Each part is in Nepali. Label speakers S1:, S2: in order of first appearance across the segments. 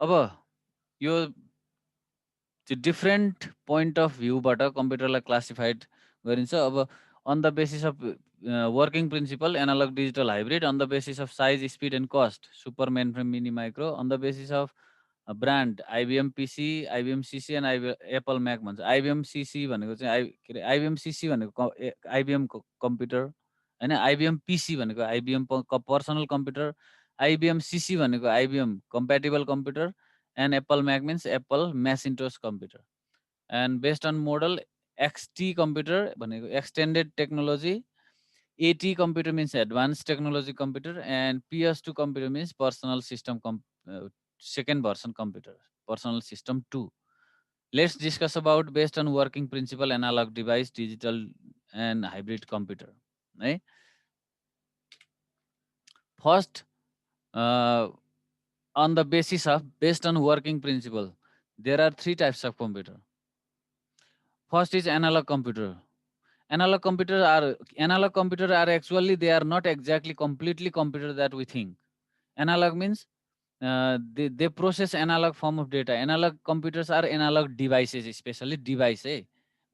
S1: अब यो चाहिँ डिफ्रेन्ट पोइन्ट अफ भ्यूबाट कम्प्युटरलाई क्लासिफाइड गरिन्छ। अब on the basis of working principle analogue digital hybrid, on the basis of size speed and cost super mainframe mini micro, on the basis of brand IBM PC, IBM CC and Apple Mac भन्छ। आइबिएम सिसी भनेको चाहिँ के अरे आइबिएम सिसी भनेको आइबिएमको कम्प्युटर होइन। आइबिएम पिसी भनेको IBM personal computer, IBM CC भनेको IBM compatible computer, and Apple Mac means Apple Macintosh computer. And based on model XT computer भनेको extended technology, AT computer means advanced technology computer, and PS2 computer means personal system second version computer, personal system 2. Let's discuss about based on working principle analog device, digital and hybrid computer. है first on the basis of based on working principle, there are three types of computer. First is analog computer. Analog computer are actually they are not exactly completely computer that we think. Analog means they process analog form of data. Analog computers are analog devices, especially device.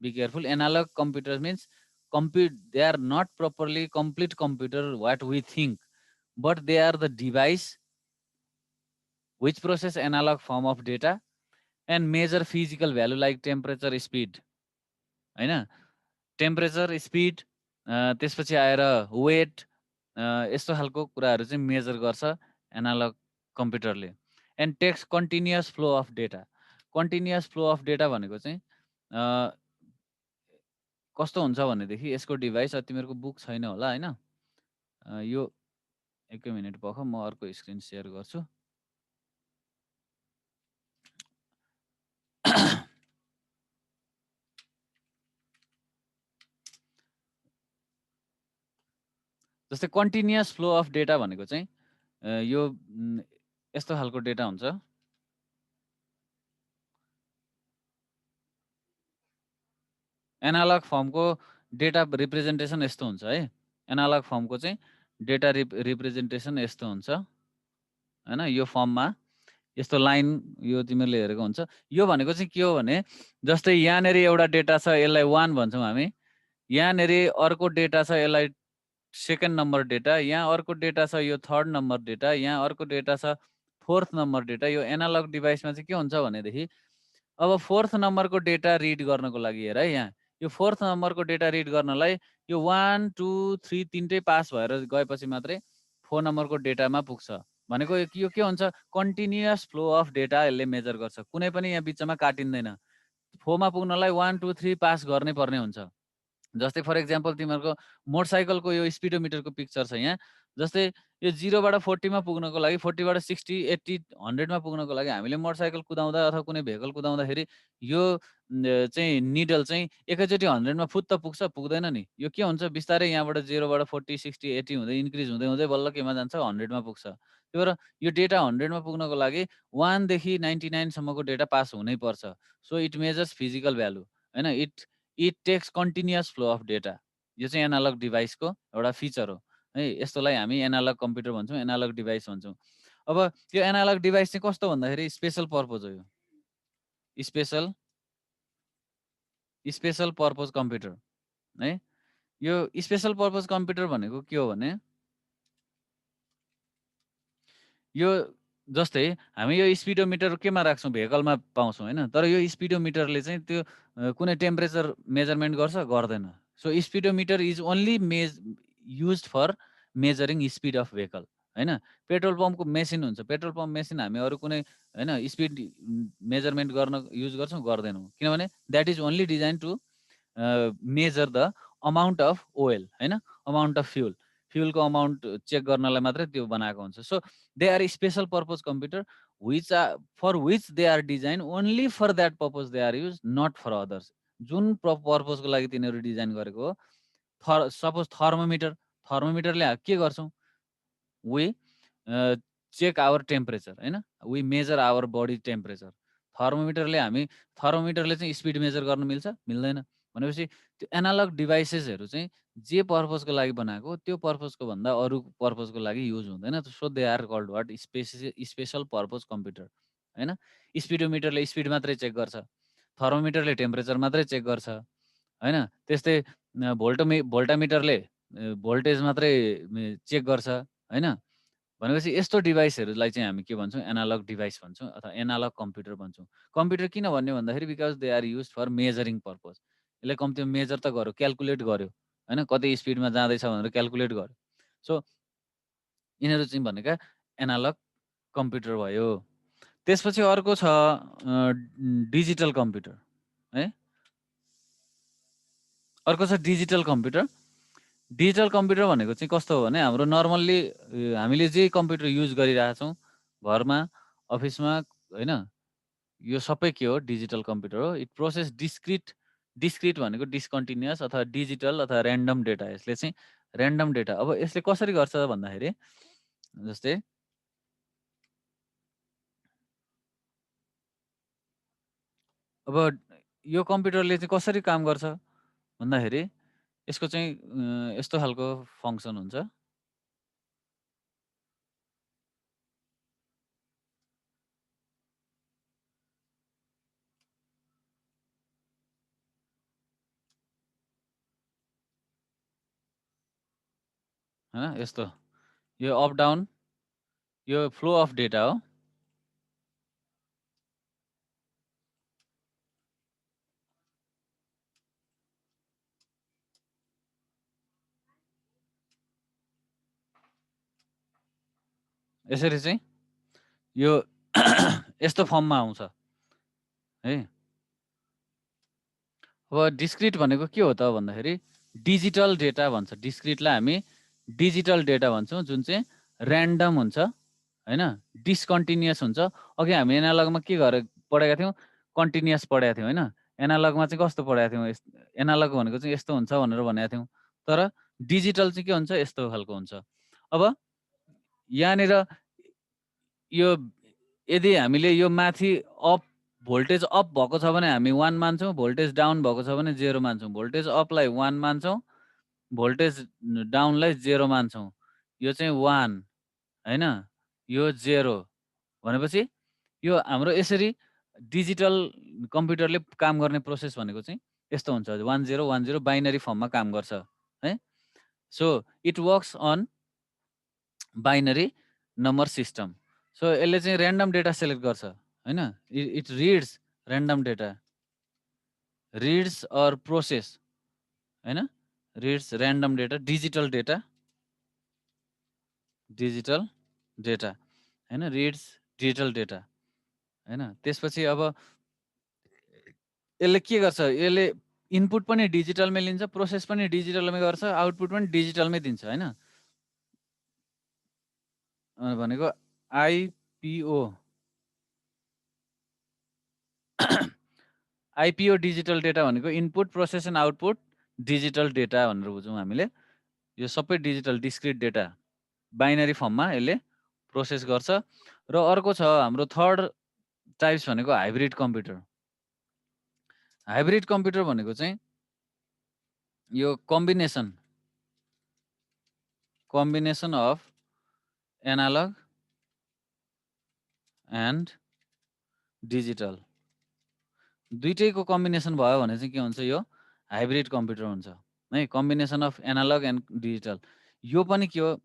S1: Be careful. Analog computers means compute. They are not properly complete computer what we think, but they are the device which process analog form of data and measure physical value like temperature, speed. होइन टेम्परेचर, स्पिड, त्यसपछि आएर वेट, यस्तो खालको कुराहरू चाहिँ मेजर गर्छ एनालग कम्प्युटरले। And takes continuous flow of data. Continuous flow of data भनेको चाहिँ कस्तो हुन्छ भनेदेखि यसको डिभाइस तिमीहरूको बुक छैन होला होइन। यो एकै मिनट पर्ख, म अर्को स्क्रिन सेयर गर्छु। जस्तै कन्टिन्युअस फ्लो अफ डेटा भनेको चाहिँ यो यस्तो खालको डेटा हुन्छ। एनालग फर्मको डेटा रिप्रेजेन्टेसन यस्तो हुन्छ है। एनालग फर्मको चाहिँ डेटा रिप्रेजेन्टेसन यस्तो हुन्छ होइन। यो फर्ममा यस्तो लाइन यो तिमीहरूले हेरेको हुन्छ। यो भनेको चाहिँ के हो भने जस्तै यहाँनिर एउटा डेटा छ, यसलाई 1 भन्छौँ हामी। यहाँनिर अर्को डेटा छ, यसलाई सेकेन्ड नम्बर डेटा। यहाँ अर्को डेटा छ, यो थर्ड नम्बर डेटा। यहाँ अर्को डेटा छ, फोर्थ नम्बर डेटा। यो एनालग डिभाइसमा चाहिँ के हुन्छ भनेदेखि अब फोर्थ नम्बरको डेटा रिड गर्नको लागि हेर है, यहाँ यो फोर्थ नम्बरको डेटा रिड गर्नलाई यो 1 2 3 तिनटै पास भएर गएपछि मात्रै 4 नम्बरको डेटामा पुग्छ। भनेको यो के हुन्छ, कन्टिन्युअस फ्लो अफ डेटा यसले मेजर गर्छ, कुनै पनि यहाँ बिचमा काटिँदैन। 4 मा पुग्नलाई 1 2 3 पास गर्नै पर्ने हुन्छ। जस्तै फर एक्जाम्पल तिमीहरूको मोटरसाइकलको यो स्पिडोमिटरको पिक्चर छ यहाँ। जस्तै यो 0 बाट 40 मा पुग्नको लागि, 40 बाट 60 80 100 मा पुग्नको लागि हामीले मोटरसाइकल कुदाउँदा अथवा कुनै भेहिकल कुदाउँदाखेरि यो चाहिँ निडल चाहिँ एकैचोटि 100 मा फुत्त पुग्छ, पुग्दैन नि। यो के हुन्छ, बिस्तारै यहाँबाट 0 बाट 40 60 80 हुँदै इन्क्रिज हुँदै हुँदै बल्ल केमा जान्छ, 100 मा पुग्छ। त्यही भएर यो डेटा 100 मा पुग्नको लागि 1 देखि 99 सम्मको डेटा पास हुनै पर्छ। So it measures physical value होइन। It takes continuous flow of data. यो चाहिँ एनालग डिभाइसको एउटा फिचर हो है। यस्तोलाई हामी एनालग कम्प्युटर भन्छौँ, एनालग डिभाइस भन्छौँ। अब यो एनालग डिभाइस चाहिँ कस्तो भन्दाखेरि स्पेसल पर्पज हो। यो स्पेसल पर्पज कम्प्युटर है। यो स्पेसल पर्पज कम्प्युटर भनेको के हो भने यो जस्तै हामी यो स्पिडोमिटर केमा राख्छौँ, भेहिकलमा पाउँछौँ होइन। तर यो स्पिडोमिटरले चाहिँ त्यो कुनै टेम्परेचर मेजरमेन्ट गर्छ, गर्दैन। So speedometer is only used for measuring speed of vehicle होइन। पेट्रोल पम्पको मेसिन हुन्छ, पेट्रोल पम्प मेसिन हामी अरू कुनै होइन स्पिड मेजरमेन्ट गर्न युज गर्छौँ, गर्दैनौँ। किनभने that is only design to measure the amount of oil होइन, अमाउन्ट अफ फ्युलको अमाउन्ट चेक गर्नलाई मात्रै त्यो बनाएको हुन्छ। So they are special purpose computer for which they are design only for that purpose they are use, not for others. जुन पर्पजको लागि तिनीहरू डिजाइन गरेको हो, सपोज थर्मोमिटरले के गर्छौँ, वी चेक आवर टेम्परेचर होइन, we measure our body temperature. थर्मोमिटरले चाहिँ स्पिड मेजर गर्न मिल्छ, मिल्दैन। भनेपछि त्यो एनालग डिभाइसेसहरू चाहिँ जे पर्पजको लागि बनाएको त्यो पर्पजको भन्दा अरू पर्पजको लागि युज हुँदैन। So they are called what, special purpose computer. हैन? स्पिडोमिटरले स्पिड मात्रै चेक गर्छ। थर्मोमिटरले टेम्परेचर मात्रै चेक गर्छ, हैन? त्यस्तै भोल्टामिटरले भोल्टेज मात्रै चेक गर्छ, हैन? भनेपछि यस्तो डिभाइसहरूलाई चाहिँ हामी के भन्छौँ? एनालग डिभाइस भन्छौँ अथवा एनालग कम्प्युटर भन्छौँ। कम्प्युटर किन भन्ने भन्दाखेरि because they are used for measuring purpose. यसले कम्तीमा मेजर त गर्यो, क्याल्कुलेट गर्यो, हैन? कति स्पिडमा जाँदैछ भनेर क्याल्कुलेट गर्यो। सो यिनीहरू चाहिँ भनेका एनालग कम्प्युटर भयो। त्यसपछि अर्को छ डिजिटल कम्प्युटर, है? अर्को छ डिजिटल कम्प्युटर। डिजिटल कम्प्युटर भनेको चाहिँ कस्तो हो भने हाम्रो नर्मल्ली हामीले जे कम्प्युटर युज गरिरहेछौँ घरमा, अफिसमा, हैन? यो सबै के हो? डिजिटल कम्प्युटर हो। इट प्रोसेस डिस्क्रिट भनेको डिस्कन्टिन्युअस अथवा डिजिटल अथवा ऱ्यान्डम डेटा। यसले चाहिँ ऱ्यान्डम डेटा। अब यसले कसरी गर्छ भन्दाखेरि जस्तै अब यो कम्प्युटरले चाहिँ कसरी काम गर्छ भन्दाखेरि यसको चाहिँ यस्तो खालको फङ्सन हुन्छ। हैन? यस्तो यो अप डाउन यो फ्लो अफ डेटा हो। यसरी चाहिँ यो यस्तो फर्ममा आउँछ है। अब डिस्क्रिट भनेको के हो त भन्दाखेरि डिजिटल डेटा भन्छ। डिस्क्रिटलाई हामी डिजिटल डेटा भन्छौँ जुन चाहिँ ऱ्यान्डम हुन्छ, हैन? डिस्कन्टिन्युअस हुन्छ। अघि हामी एनालगमा के पढेका थियौँ? कन्टिन्युअस पढेका थियौँ, हैन? एनालगमा चाहिँ कस्तो पढेका थियौँ? एनालग भनेको चाहिँ यस्तो हुन्छ भनेर भनेका थियौँ। तर डिजिटल चाहिँ के हुन्छ? यस्तो खालको हुन्छ। अब यहाँनिर यो यदि हामीले यो माथि अप भोल्टेज अप भएको छ भने हामी 1 मान्छौँ, भोल्टेज डाउन भएको छ भने 0 मान्छौँ। भोल्टेज अपलाई 1 मान्छौँ, भोल्टेज डाउनलाई 0 मान्छौँ। यो चाहिँ 1 हैन? यो 0 भनेपछि यो हाम्रो यसरी डिजिटल कम्प्युटरले काम गर्ने प्रोसेस भनेको चाहिँ यस्तो हुन्छ। 1010 बाइनरी फर्ममा काम गर्छ, है? So it works on binary number system. So यसले चाहिँ ऱ्यान्डम डेटा सेलेक्ट गर्छ, हैन? It reads random data, reads or process, हैन? Reads random data, digital data, हैन? रिड्स डिजिटल डेटा, हैन? त्यसपछि अब यसले के गर्छ? यसले इनपुट पनि डिजिटलमै लिन्छ, प्रोसेस पनि डिजिटलमै गर्छ, आउटपुट पनि डिजिटलमै दिन्छ, हैन? भनेको आइपिओ आइपिओ डिजिटल डेटा भनेको input, process and output digital data भनेर बुझौँ हामीले। यो सबै डिजिटल डिस्क्रिट डेटा बाइनरी फर्ममा यसले प्रोसेस गर्छ। र अर्को छ हाम्रो थर्ड टाइप्स भनेको हाइब्रिड कम्प्युटर। हाइब्रिड कम्प्युटर भनेको चाहिँ यो combination of analogue and digital दुईटैको कम्बिनेसन भयो भने चाहिँ के हुन्छ? यो हाइब्रिड कम्प्युटर हुन्छ, है? Combination of analogue and digital. यो पनि के हो?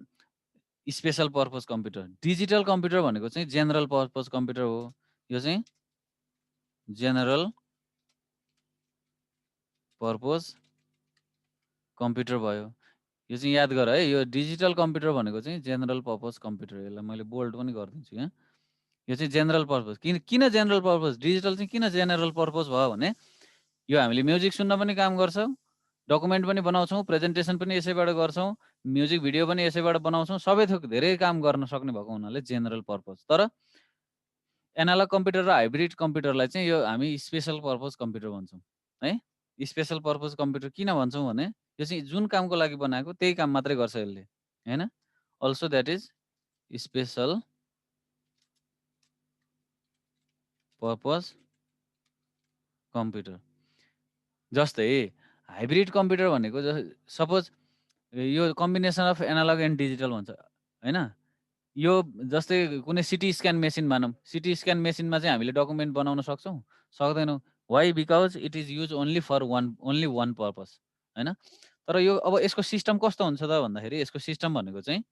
S1: Special purpose computer. Digital computer भनेको चाहिँ जेनरल पर्पज कम्प्युटर हो। यो चाहिँ जेनरल पर्पज कम्प्युटर भयो। यो चाहिँ याद गर है। यो डिजिटल कम्प्युटर भनेको चाहिँ जेनरल पर्पज कम्प्युटर। यसलाई मैले बोल्ड पनि गरिदिन्छु यहाँ। यो चाहिँ जेनरल पर्पज। किन जेनरल पर्पज? डिजिटल चाहिँ किन जेनरल पर्पज भयो भने यो हामीले म्युजिक सुन्न पनि काम गर्छ, डकुमेन्ट पनि बनाउँछौँ, प्रेजेन्टेसन पनि यसैबाट गर्छौँ, म्युजिक भिडियो पनि यसैबाट बनाउँछौँ। सबै थोक धेरै काम गर्न सक्ने भएको हुनाले जेनरल पर्पज। तर एनालग कम्प्युटर र हाइब्रिड कम्प्युटरलाई चाहिँ यो हामी स्पेशल पर्पज कम्प्युटर भन्छौँ, है? स्पेशल पर्पज कम्प्युटर किन भन्छौँ भने यो चाहिँ जुन कामको लागि बनाएको त्यही काम मात्रै गर्छ यसले, हैन? Also that is special purpose computer. जस्तै हाइब्रिड कम्प्युटर भनेको सपोज यो combination of analogue and digital भन्छ, हैन? यो जस्तै कुनै सिटी स्क्यान मेसिन मानौँ, सिटी स्क्यान मेसिनमा चाहिँ हामीले डकुमेन्ट बनाउन सक्छौँ? सक्दैनौँ। Why? Because it is use only for only one purpose, होइन? तर यो अब यसको सिस्टम कस्तो हुन्छ त भन्दाखेरि यसको सिस्टम भनेको चाहिँ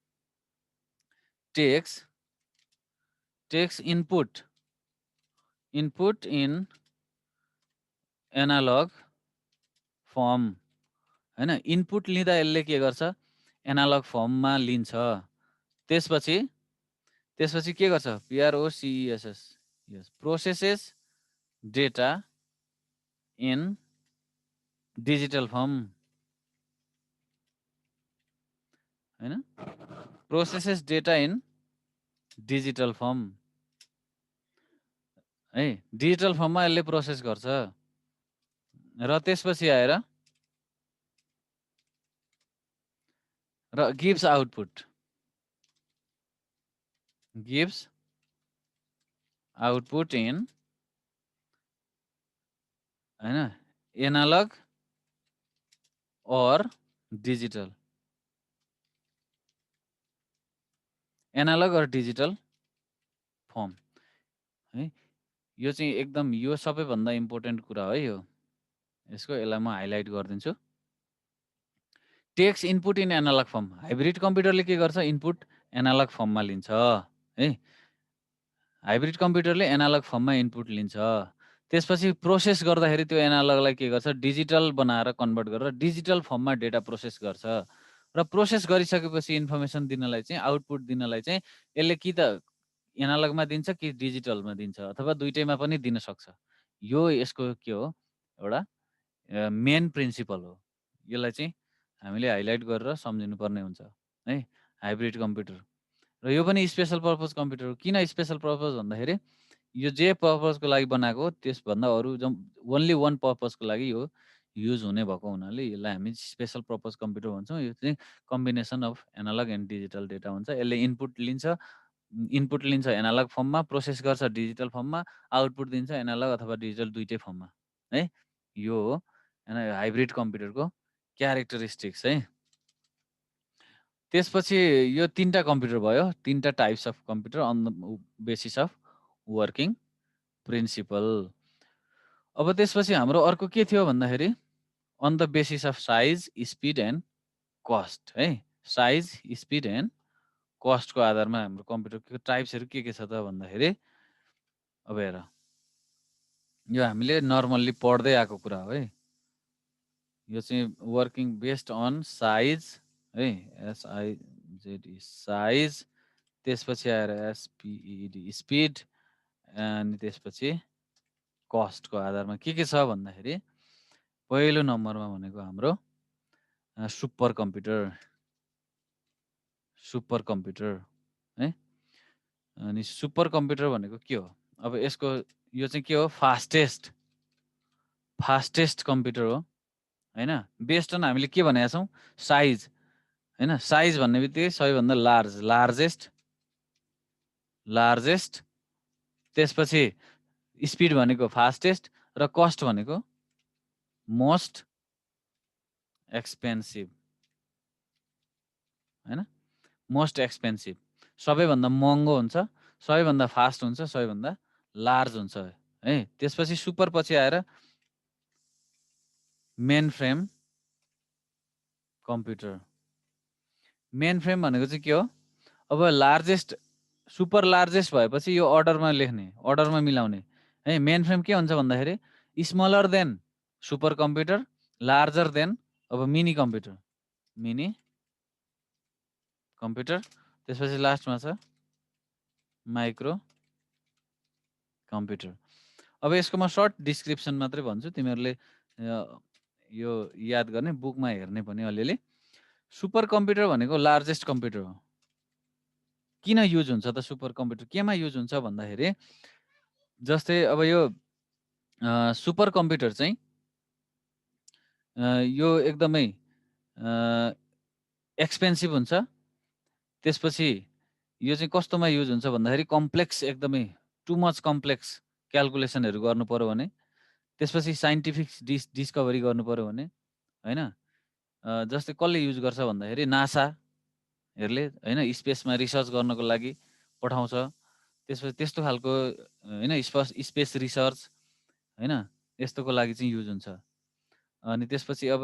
S1: takes input in analogue form, होइन? इनपुट लिँदा यसले के गर्छ? एनालग फर्ममा लिन्छ। त्यसपछि के गर्छ? PROCESS, यस, processes data in digital form, होइन? Processes data in digital form, है? डिजिटल फर्ममा यसले प्रोसेस गर्छ र त्यसपछि आएर र गिभ्स आउटपुट इन, होइन, analogue or digital, analogue or digital form, है? यो चाहिँ एकदम यो सबैभन्दा इम्पोर्टेन्ट कुरा हो यो। यसको यसलाई म हाइलाइट गरिदिन्छु। Takes input in analogue form, hybrid कम्प्युटरले के गर्छ? इनपुट एनालग फर्ममा लिन्छ, है? हाइब्रिड कम्प्युटरले एनालग फर्ममा इनपुट लिन्छ। त्यसपछि प्रोसेस गर्दाखेरि त्यो एनालगलाई के गर्छ? डिजिटल बनाएर कन्भर्ट गरेर डिजिटल फर्ममा डेटा प्रोसेस गर्छ र प्रोसेस गरिसकेपछि इन्फर्मेसन दिनलाई चाहिँ, आउटपुट दिनलाई चाहिँ यसले कि त एनालगमा दिन्छ कि डिजिटलमा दिन्छ अथवा दुइटैमा पनि दिन सक्छ। यो यसको के हो? एउटा मेन प्रिन्सिपल हो। यसलाई चाहिँ हामीले हाइलाइट गरेर सम्झिनुपर्ने हुन्छ, है? हाइब्रिड कम्प्युटर र यो पनि स्पेसल पर्पज कम्प्युटर हो। किन स्पेसल पर्पज भन्दाखेरि यो जे पर्पजको लागि बनाएको त्यसभन्दा अरू ओन्ली वान पर्पजको लागि यो युज हुने भएको हुनाले यसलाई हामी स्पेसल पर्पज कम्प्युटर भन्छौँ। यो चाहिँ combination of analogue and digital data हुन्छ। यसले इनपुट लिन्छ एनालग फर्ममा, प्रोसेस गर्छ डिजिटल फर्ममा, आउटपुट दिन्छ एनालग अथवा डिजिटल दुइटै फर्ममा, है? यो हो हाइब्रिड कम्प्युटरको क्यारेक्टरिस्टिक्स, है? त्यसपछि यो 3टा कम्प्युटर भयो, 3टा types of computer on the basis of working principle. अब त्यसपछि हाम्रो अर्को के थियो भन्दाखेरि on the basis of size, speed and cost, है? साइज, स्पिड एन्ड कस्टको आधारमा हाम्रो कम्प्युटरको टाइप्सहरू के छ त भन्दाखेरि अब हेर, यो हामीले नर्मल्ली पढ्दै आएको कुरा हो, है? यो चाहिँ वर्किङ बेस्ड अन साइज, है? SIZE साइज, त्यसपछि आएर SPED स्पिड, अनि त्यसपछि कस्टको आधारमा के छ भन्दाखेरि पहिलो नम्बरमा भनेको हाम्रो सुपर कम्प्युटर, है? अनि सुपर कम्प्युटर भनेको के हो? अब यसको यो चाहिँ के हो? फास्टेस्ट कम्प्युटर हो, होइन? बेस्ड अन हामीले के भनेका छौँ? साइज, होइन? साइज भन्ने बित्तिकै सबैभन्दा लार्जेस्ट, त्यसपछि स्पिड भनेको फास्टेस्ट र कस्ट भनेको मोस्ट एक्सपेन्सिभ, होइन? मोस्ट एक्सपेन्सिभ, सबैभन्दा महँगो हुन्छ, सबैभन्दा फास्ट हुन्छ, सबैभन्दा लार्ज हुन्छ, है? त्यसपछि सुपर पछि आएर main frame computer. Main frame भनेको चाहिँ के हो? अब सुपर लार्जेस्ट भएपछि यो अर्डरमा लेख्ने, अर्डरमा मिलाउने, है? मेन फ्रेम के हुन्छ भन्दाखेरि smaller than super computer, larger than अब मिनी कम्प्युटर, त्यसपछि लास्टमा छ माइक्रो कम्प्युटर। अब यसको म सर्ट डिस्क्रिप्सन मात्रै भन्छु, तिमीहरूले यो याद गर्ने, बुकमा हेर्ने पनि अलिअलि। सुपर कम्प्युटर भनेको लार्जेस्ट कम्प्युटर हो। किन युज हुन्छ त सुपर कम्प्युटर? केमा युज हुन्छ भन्दाखेरि जस्तै अब यो सुपर कम्प्युटर चाहिँ यो एकदमै एक्सपेन्सिभ हुन्छ। त्यसपछि यो चाहिँ कस्तोमा युज हुन्छ भन्दाखेरि कम्प्लेक्स, एकदमै टु मच कम्प्लेक्स क्यालकुलेसनहरू गर्नु पऱ्यो भने, त्यसपछि साइन्टिफिक डिस्कभरी गर्नु पऱ्यो भने, होइन? जस्तै कसले युज गर्छ भन्दाखेरि नासा, हरूले हैन स्पेसमा रिसर्च गर्नको लागि पठाउँछ। त्यसपछि त्यस्तो खालको हैन स्पेस रिसर्च हैन यस्तोको लागि चाहिँ युज हुन्छ। अनि त्यसपछि अब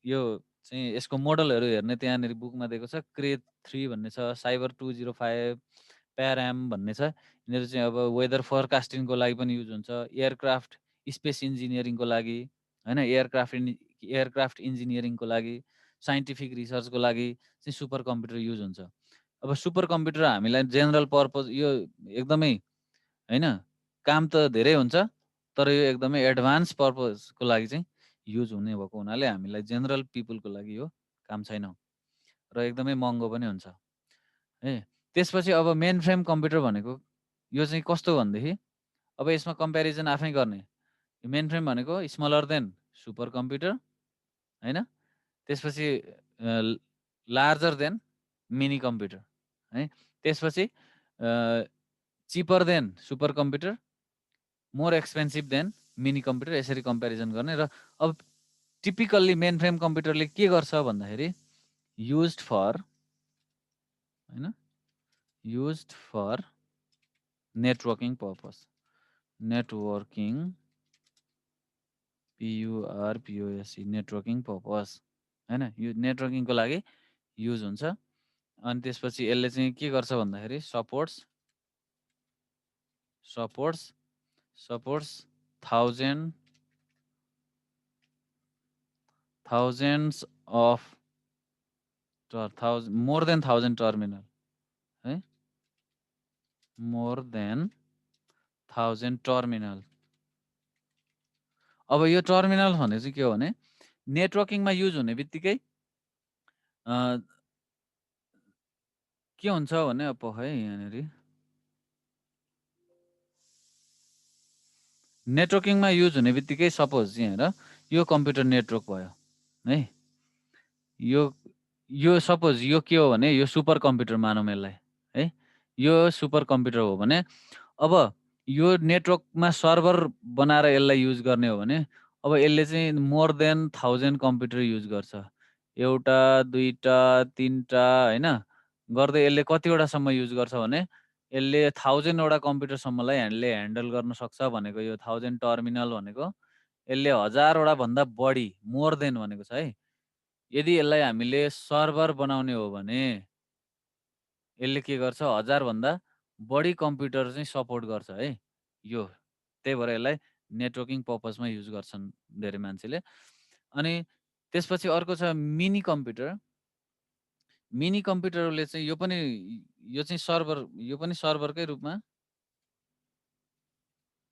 S1: यो चाहिँ यसको मोडलहरू हेर्ने त्यहाँनिर बुकमा दिएको छ। क्रे 3 भन्ने छ, साइबर 205, प्याराम भन्ने छ। यिनीहरू चाहिँ अब वेदर फोरकास्टिङको लागि पनि युज हुन्छ। एयरक्राफ्ट स्पेस इन्जिनियरिङको लागि हैन एयरक्राफ्ट इन्जिनियरिङको लागि, साइन्टिफिक रिसर्चको लागि चाहिँ सुपर कम्प्युटर युज हुन्छ। अब सुपर कम्प्युटर हामीलाई जेनरल पर्पज यो एकदमै हैन काम त धेरै हुन्छ, तर यो एकदमै एडभान्स पर्पजको लागि चाहिँ युज हुने भएको हुनाले हामीलाई जेनरल पिपलको लागि यो काम छैन र एकदमै महँगो पनि हुन्छ है। त्यसपछि अब मेन फ्रेम कम्प्युटर भनेको यो चाहिँ कस्तो भनेदेखि अब यसमा कम्पेरिजन आफै गर्ने। मेन फ्रेम भनेको स्मलर देन सुपर कम्प्युटर हैन। त्यसपछि लार्जर देन मिनी कम्प्युटर है। त्यसपछि cheaper than super computer, more expensive than mini computer, यसरी कम्पेरिजन गर्ने। र अब टिपिकल्ली मेन फ्रेम कम्प्युटरले के गर्छ भन्दाखेरि युज्ड फर हैन used for networking purpose, networking PURPOSE networking purpose हैन, यो नेटवर्किङको लागि युज हुन्छ। अनि त्यसपछि यसले चाहिँ के गर्छ भन्दाखेरि supports thousands of more than 1000 terminal है, मोर देन 1000 टर्मिनल। अब यो टर्मिनल भने चाहिँ के हो भने नेटवर्किङमा युज हुने बित्तिकै के हुन्छ भने अब है यहाँनिर नेटवर्किङमा युज हुने बित्तिकै सपोज चाहिँ हेर यो कम्प्युटर नेटवर्क भयो है। यो सपोज यो के हो भने यो सुपर कम्प्युटर मानौँ यसलाई है। यो सुपर कम्प्युटर हो भने अब यो नेटवर्कमा सर्भर बनाएर यसलाई युज गर्ने हो भने अब यसले चाहिँ मोर देन 1000 कम्प्युटर युज गर्छ। एउटा, दुईटा, तीनटा हैन गर्दै यसले कतिवटासम्म युज गर्छ भने यसले 1000 वटा कम्प्युटरसम्मलाई ह्यान्डल गर्न सक्छ भनेको। यो 1000 टर्मिनल भनेको यसले 1000 वटा भन्दा बढी मोर देन भनेको छ है। यदि यसलाई हामीले सर्भर बनाउने हो भने यसले के गर्छ 1000 भन्दा बढी कम्प्युटर चाहिँ सपोर्ट गर्छ है यो। त्यही भएर यसलाई नेटवर्किङ पर्पजमा युज गर्छन् धेरै मान्छेले। अनि त्यसपछि अर्को छ मिनी कम्प्युटर। मिनी कम्प्युटरले चाहिँ यो चाहिँ सर्भरकै रूपमा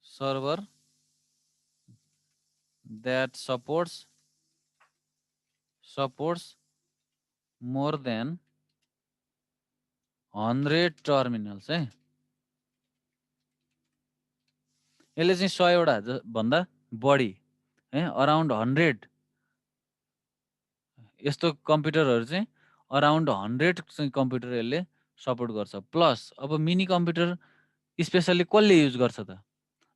S1: server that supports more than 100 terminals है। यसले चाहिँ 100 वटा भन्दा बढी है, अराउन्ड 100 यस्तो कम्प्युटरहरू चाहिँ अराउन्ड 100 चाहिँ कम्प्युटर यसले सपोर्ट गर्छ। प्लस अब मिनी कम्प्युटर स्पेसल्ली कसले युज गर्छ त?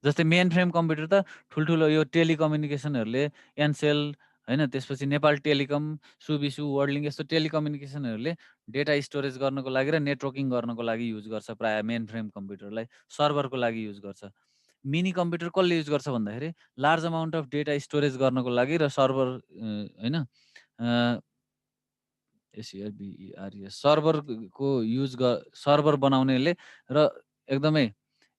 S1: जस्तै मेन फ्रेम कम्प्युटर त ठुल्ठुलो यो टेलिकम्युनिकेसनहरूले एनसेल हैन, त्यसपछि नेपाल टेलिकम, सुबिसु, वर्ल्डलिङ्क यस्तो टेलिकम्युनिकेसनहरूले डेटा स्टोरेज गर्नको लागि र नेटवर्किङ गर्नको लागि युज गर्छ प्रायः मेन फ्रेम कम्प्युटरलाई, सर्भरको लागि युज गर्छ। मिनी कम्प्युटर कसले युज गर्छ भन्दाखेरि large amount of data storage गर्नको लागि र सर्भर हैन SERVERES सर्भरको सर्भर बनाउनेले र एकदमै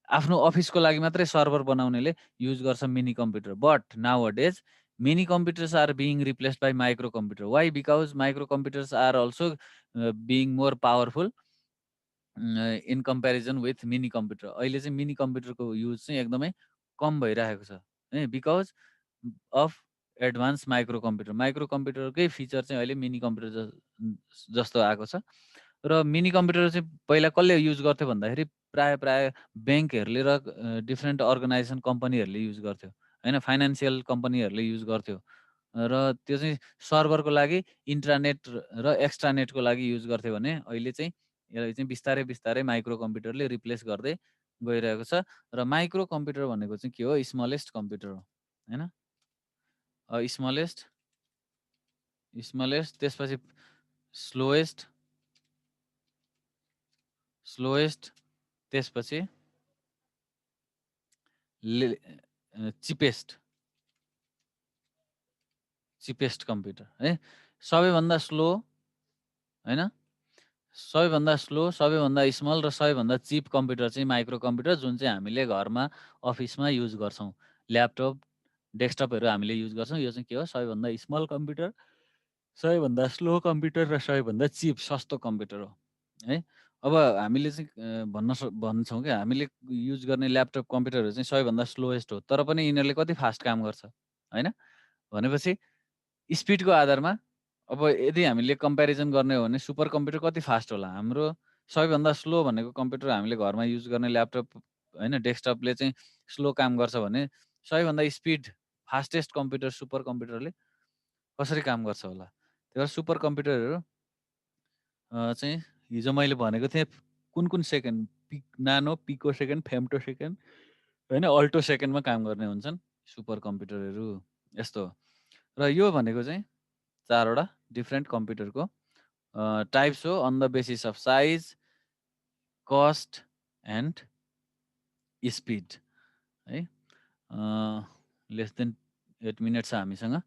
S1: आफ्नो अफिसको लागि मात्रै सर्भर बनाउनेले युज गर्छ mini computer. But nowadays mini computers are being replaced by micro computer. Why? Because micro computers are also being more powerful in comparison with mini computer. अहिले चाहिँ मिनी कम्प्युटरको युज चाहिँ एकदमै कम भइरहेको छ है, because of advance microcomputer. माइक्रो कम्प्युटरकै फिचर चाहिँ अहिले मिनी कम्प्युटर जस्तो आएको छ। र मिनी कम्प्युटर चाहिँ पहिला कसले युज गर्थ्यो भन्दाखेरि प्राय ब्याङ्कहरूले र डिफ्रेन्ट अर्गनाइजेसन कम्पनीहरूले युज गर्थ्यो हैन, फाइनेन्सियल कम्पनीहरूले युज गर्थ्यो। र त्यो चाहिँ सर्भरको लागि इन्ट्रानेट र एक्स्ट्रानेटको लागि युज गर्थ्यो भने अहिले चाहिँ यसलाई चाहिँ बिस्तारै माइक्रो कम्प्युटरले रिप्लेस गर्दै गइरहेको छ। र माइक्रो कम्प्युटर भनेको चाहिँ के हो? स्मलेस्ट कम्प्युटर हो हैन, स्मलेस्ट त्यसपछि स्लोएस्ट स्लोएस्ट, त्यसपछि चिपेस्ट कम्प्युटर है। सबैभन्दा स्लो हैन, सबैभन्दा स्लो, सबैभन्दा स्मल र सबैभन्दा चिप कम्प्युटर चाहिँ माइक्रो कम्प्युटर, जुन चाहिँ हामीले घरमा, अफिसमा युज गर्छौँ। ल्यापटप, डेस्कटपहरू हामीले युज गर्छौँ। यो चाहिँ के हो? सबैभन्दा स्मल कम्प्युटर, सबैभन्दा स्लो कम्प्युटर र सबैभन्दा चिप सस्तो कम्प्युटर हो है। अब हामीले चाहिँ भन्छौँ क्या, हामीले युज गर्ने ल्यापटप कम्प्युटरहरू चाहिँ सबैभन्दा स्लोएस्ट हो, तर पनि यिनीहरूले कति फास्ट काम गर्छ होइन? भनेपछि स्पिडको आधारमा अब यदि हामीले कम्पेरिजन गर्ने हो भने सुपर कम्प्युटर कति फास्ट होला? हाम्रो सबैभन्दा स्लो भनेको कम्प्युटर हामीले घरमा युज गर्ने ल्यापटप होइन, डेस्कटपले चाहिँ स्लो काम गर्छ भने सबैभन्दा स्पिड फास्टेस्ट कम्प्युटर सुपर कम्प्युटरले कसरी काम गर्छ होला? त्यही भएर सुपर कम्प्युटरहरू चाहिँ हिजो मैले भनेको थिएँ कुन सेकेन्ड, नानो, पिको सेकेन्ड, फेम्टो सेकेन्ड होइन, अल्टो सेकेन्डमा काम गर्ने हुन्छन् सुपर कम्प्युटरहरू, यस्तो हो। र यो भनेको चाहिँ 4 वटा डिफ्रेन्ट कम्प्युटरको टाइप्स हो on the basis of size, cost and speed है। लेस देन 8 मिनट छ हामीसँग।